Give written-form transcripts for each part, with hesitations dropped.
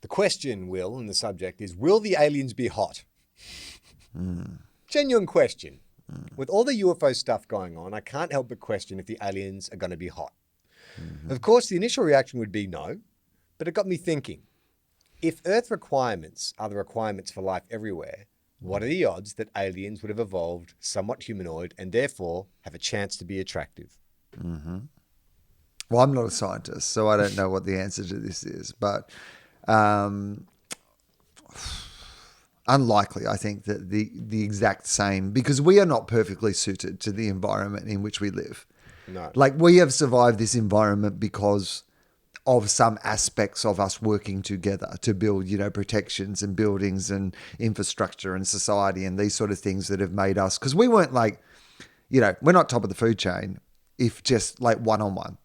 The question, Will, and the subject is, will the aliens be hot? Genuine question. With all the UFO stuff going on, I can't help but question if the aliens are going to be hot. Of course, the initial reaction would be no, but it got me thinking. If Earth requirements are the requirements for life everywhere, what are the odds that aliens would have evolved somewhat humanoid and therefore have a chance to be attractive? Well, I'm not a scientist, so I don't know what the answer to this is, but unlikely, I think, that the exact same, because we are not perfectly suited to the environment in which we live. No. Like, we have survived this environment because of some aspects of us working together to build, protections and buildings and infrastructure and society and these sort of things that have made us, because we weren't like, we're not top of the food chain if just like one-on-one.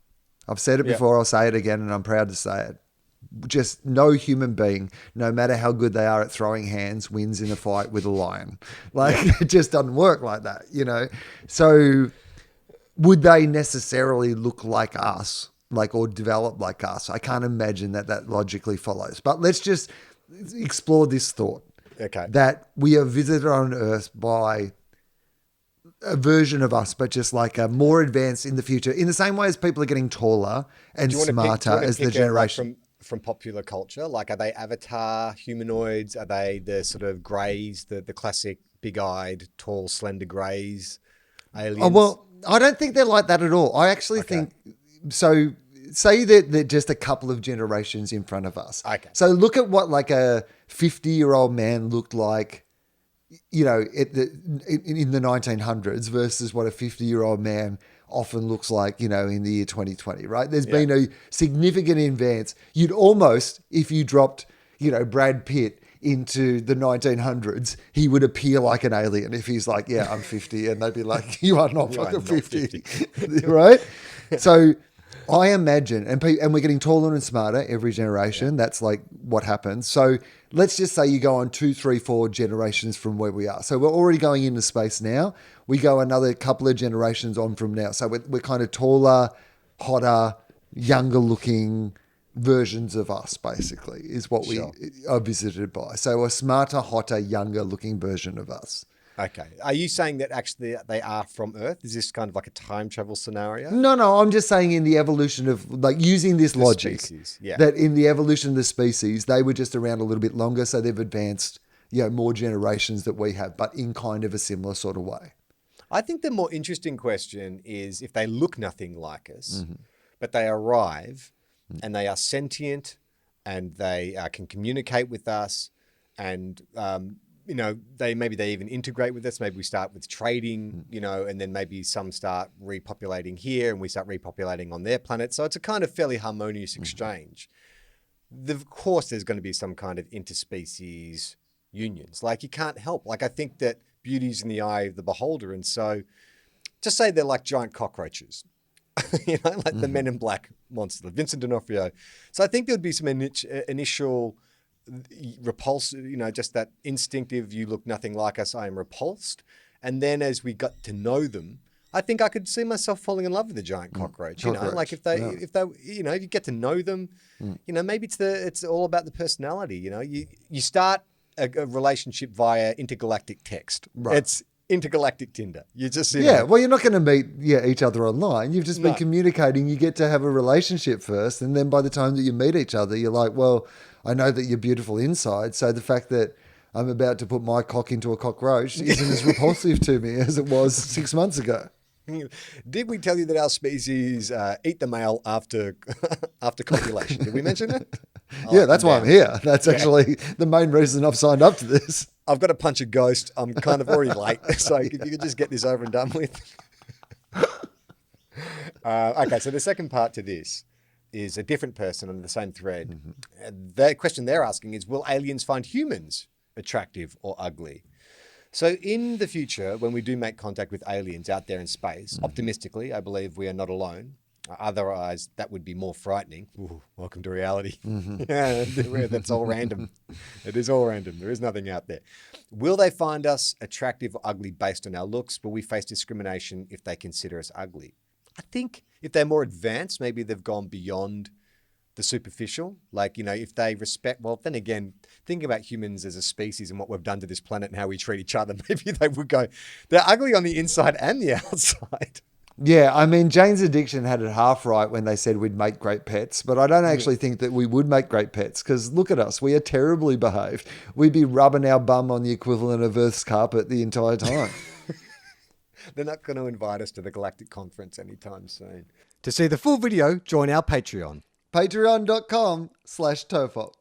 I've said it before, I'll say it again, and I'm proud to say it. Just no human being, no matter how good they are at throwing hands, wins in a fight with a lion. Like, it just doesn't work like that, So would they necessarily look like us, or develop like us? I can't imagine that logically follows. But let's just explore this thought. Okay. That we are visited on Earth by a version of us, but just like a more advanced in the future, in the same way as people are getting taller and smarter as the generation. From popular culture, like, are they avatar humanoids? Are they the sort of greys, the classic big-eyed, tall, slender greys aliens? Oh, well, I don't think they're like that at all. I actually think, so say that they're just a couple of generations in front of us. Okay. So look at what like a 50-year-old man looked like, in the 1900s versus what a 50-year-old man often looks like, in the year 2020, right? There's been a significant advance. You'd almost, if you dropped, Brad Pitt into the 1900s, he would appear like an alien if he's like, yeah, I'm 50. And they'd be like, you are not fucking 50. Right? So I imagine, and we're getting taller and smarter every generation. That's like what happens. So let's just say you go on 2, 3, 4 generations from where we are. So we're already going into space now. We go another couple of generations on from now. So we're kind of taller, hotter, younger looking versions of us, basically, is what we are visited by. So a smarter, hotter, younger looking version of us. Okay. Are you saying that actually they are from Earth? Is this kind of like a time travel scenario? No. I'm just saying in the evolution of, like, using this logic, species, that in the evolution of the species, they were just around a little bit longer, so they've advanced, more generations that we have, but in kind of a similar sort of way. I think the more interesting question is if they look nothing like us, but they arrive and they are sentient and they can communicate with us and, they even integrate with us. Maybe we start with trading, and then maybe some start repopulating here and we start repopulating on their planet. So it's a kind of fairly harmonious exchange. Of course, there's going to be some kind of interspecies unions. Like, you can't help. Like, I think that beauty's in the eye of the beholder. And so just say they're like giant cockroaches, like the Men in Black monster, Vincent D'Onofrio. So I think there would be some initial repulsive, just that instinctive, you look nothing like us, I am repulsed. And then as we got to know them, I think I could see myself falling in love with a giant cockroach. Like if you get to know them, maybe it's all about the personality. You start a relationship via intergalactic text. Right. It's intergalactic Tinder. You just well, you're not going to meet each other online. You've just been communicating. You get to have a relationship first, and then by the time that you meet each other, you're like, well, I know that you're beautiful inside, so the fact that I'm about to put my cock into a cockroach isn't as repulsive to me as it was 6 months ago. Did we tell you that our species eat the male after copulation? Did we mention it? That's why I'm here. That's actually the main reason I've signed up to this. I've got to punch a ghost. I'm kind of already late. So if you could just get this over and done with. Okay, so the second part to this is a different person on the same thread. The question they're asking is, will aliens find humans attractive or ugly? So in the future, when we do make contact with aliens out there in space, optimistically, I believe we are not alone. Otherwise, that would be more frightening. Ooh, welcome to reality. That's all random. It is all random. There is nothing out there. Will they find us attractive or ugly based on our looks? Will we face discrimination if they consider us ugly? I think if they're more advanced, maybe they've gone beyond the superficial. Like, if they respect, well, then again, think about humans as a species and what we've done to this planet and how we treat each other. Maybe they would go, they're ugly on the inside and the outside. Yeah, I mean, Jane's Addiction had it half right when they said we'd make great pets, but I don't actually think that we would make great pets because look at us. We are terribly behaved. We'd be rubbing our bum on the equivalent of Earth's carpet the entire time. They're not going to invite us to the Galactic Conference anytime soon. To see the full video, join our Patreon. Patreon.com/TOFOP.